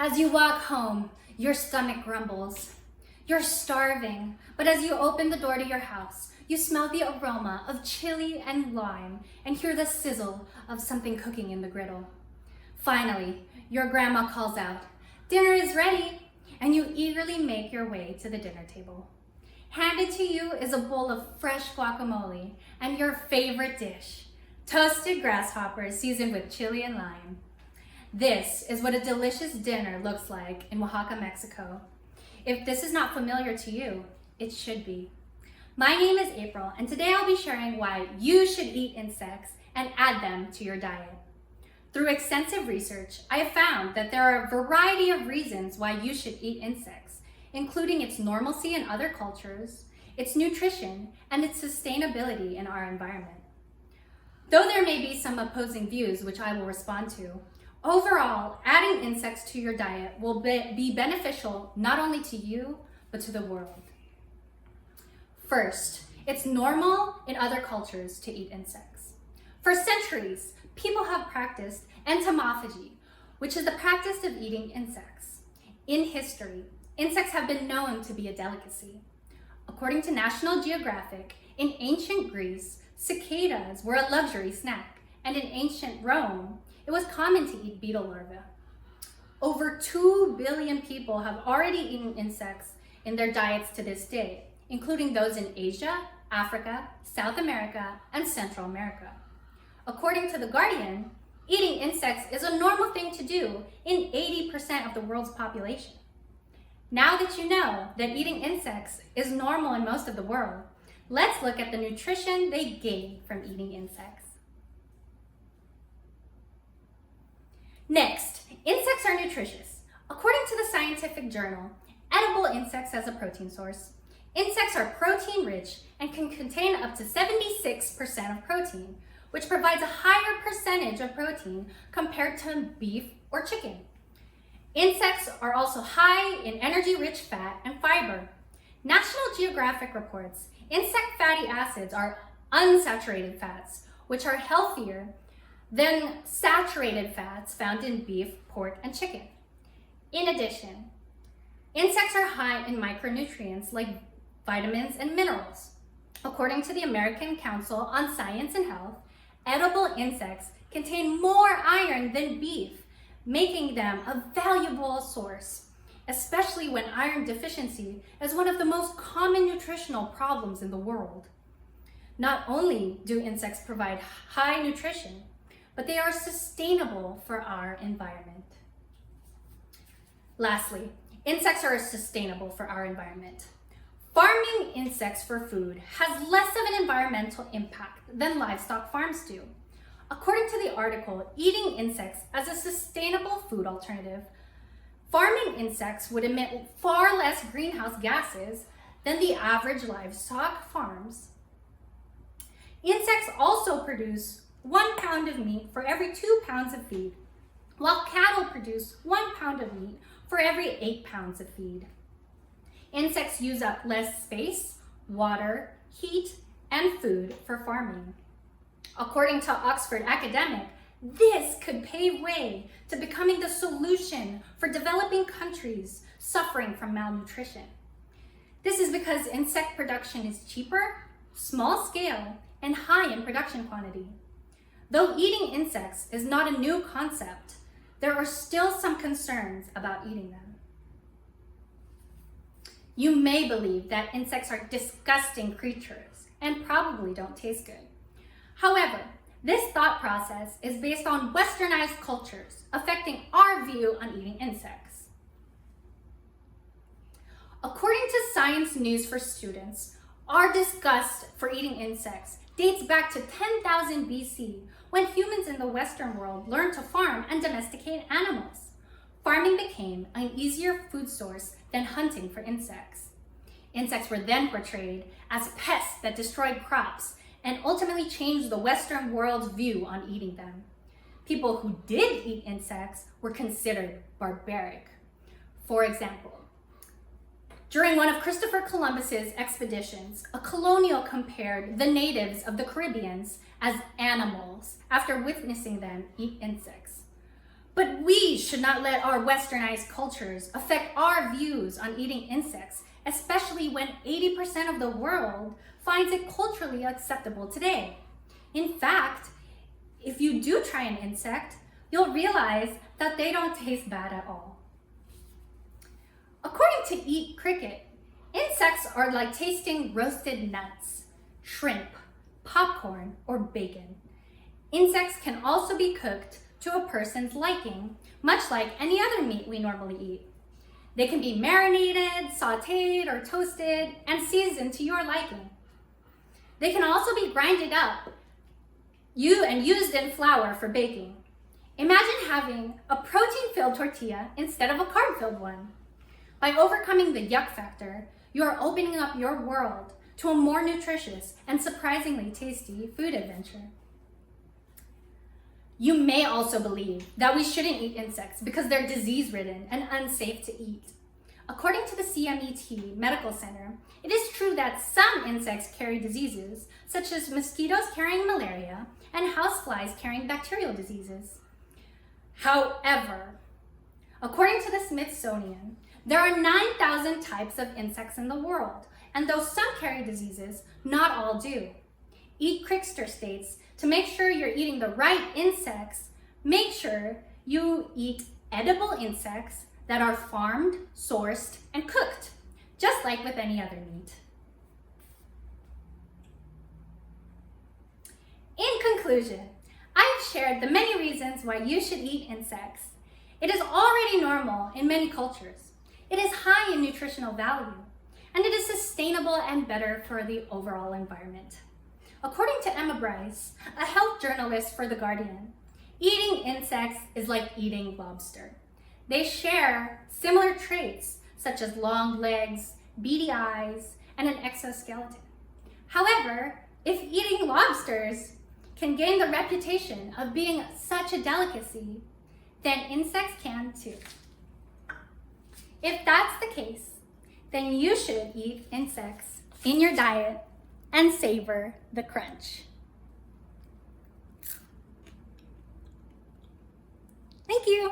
As you walk home, your stomach grumbles. You're starving, but as you open the door to your house, you smell the aroma of chili and lime and hear the sizzle of something cooking in the griddle. Finally, your grandma calls out, "Dinner is ready," and you eagerly make your way to the dinner table. Handed to you is a bowl of fresh guacamole and your favorite dish, toasted grasshoppers seasoned with chili and lime. This is what a delicious dinner looks like in Oaxaca, Mexico. If this is not familiar to you, it should be. My name is April, and today I'll be sharing why you should eat insects and add them to your diet. Through extensive research, I have found that there are a variety of reasons why you should eat insects, including its normalcy in other cultures, its nutrition, and its sustainability in our environment. Though there may be some opposing views, which I will respond to, overall, adding insects to your diet will be beneficial not only to you, but to the world. First, it's normal in other cultures to eat insects. For centuries, people have practiced entomophagy, which is the practice of eating insects. In history, insects have been known to be a delicacy. According to National Geographic, in ancient Greece, cicadas were a luxury snack, and in ancient Rome, it was common to eat beetle larvae. Over 2 billion people have already eaten insects in their diets to this day, including those in Asia, Africa, South America, and Central America. According to The Guardian, eating insects is a normal thing to do in 80% of the world's population. Now that you know that eating insects is normal in most of the world, let's look at the nutrition they gain from eating insects. Next, insects are nutritious. According to the scientific journal, Edible Insects as a Protein Source, insects are protein-rich and can contain up to 76% of protein, which provides a higher percentage of protein compared to beef or chicken. Insects are also high in energy-rich fat and fiber. National Geographic reports insect fatty acids are unsaturated fats, which are healthier than saturated fats found in beef, pork, and chicken. In addition, insects are high in micronutrients like vitamins and minerals. According to the American Council on Science and Health, edible insects contain more iron than beef, making them a valuable source, especially when iron deficiency is one of the most common nutritional problems in the world. Not only do insects provide high nutrition, but they are sustainable for our environment. Lastly, insects are sustainable for our environment. Farming insects for food has less of an environmental impact than livestock farms do. According to the article, Eating Insects as a Sustainable Food Alternative, farming insects would emit far less greenhouse gases than the average livestock farms. Insects also produce 1 pound of meat for every 2 pounds of feed, while cattle produce 1 pound of meat for every 8 pounds of feed. Insects use up less space, water, heat, and food for farming. According to Oxford Academic, this could pave way to becoming the solution for developing countries suffering from malnutrition. This is because insect production is cheaper, small scale, and high in production quantity. Though eating insects is not a new concept, there are still some concerns about eating them. You may believe that insects are disgusting creatures and probably don't taste good. However, this thought process is based on westernized cultures affecting our view on eating insects. According to Science News for Students, our disgust for eating insects dates back to 10,000 BC, when humans in the Western world learned to farm and domesticate animals. Farming became an easier food source than hunting for insects. Insects were then portrayed as pests that destroyed crops and ultimately changed the Western world's view on eating them. People who did eat insects were considered barbaric. For example, during one of Christopher Columbus's expeditions, a colonial compared the natives of the Caribbean as animals after witnessing them eat insects. But we should not let our westernized cultures affect our views on eating insects, especially when 80% of the world finds it culturally acceptable today. In fact, if you do try an insect, you'll realize that they don't taste bad at all. According to Eat Cricket, insects are like tasting roasted nuts, shrimp, popcorn, or bacon. Insects can also be cooked to a person's liking, much like any other meat we normally eat. They can be marinated, sauteed, or toasted, and seasoned to your liking. They can also be grinded up and used in flour for baking. Imagine having a protein-filled tortilla instead of a carb-filled one. By overcoming the yuck factor, you are opening up your world to a more nutritious and surprisingly tasty food adventure. You may also believe that we shouldn't eat insects because they're disease-ridden and unsafe to eat. According to the CMET Medical Center, it is true that some insects carry diseases, such as mosquitoes carrying malaria and houseflies carrying bacterial diseases. However, according to the Smithsonian, there are 9,000 types of insects in the world, and though some carry diseases, not all do. Eat Crickster states, to make sure you're eating the right insects, make sure you eat edible insects that are farmed, sourced, and cooked, just like with any other meat. In conclusion, I've shared the many reasons why you should eat insects. It is already normal in many cultures. It is high in nutritional value, and it is sustainable and better for the overall environment. According to Emma Bryce, a health journalist for The Guardian, eating insects is like eating lobster. They share similar traits such as long legs, beady eyes, and an exoskeleton. However, if eating lobsters can gain the reputation of being such a delicacy, then insects can too. If that's the case, then you should eat insects in your diet and savor the crunch. Thank you.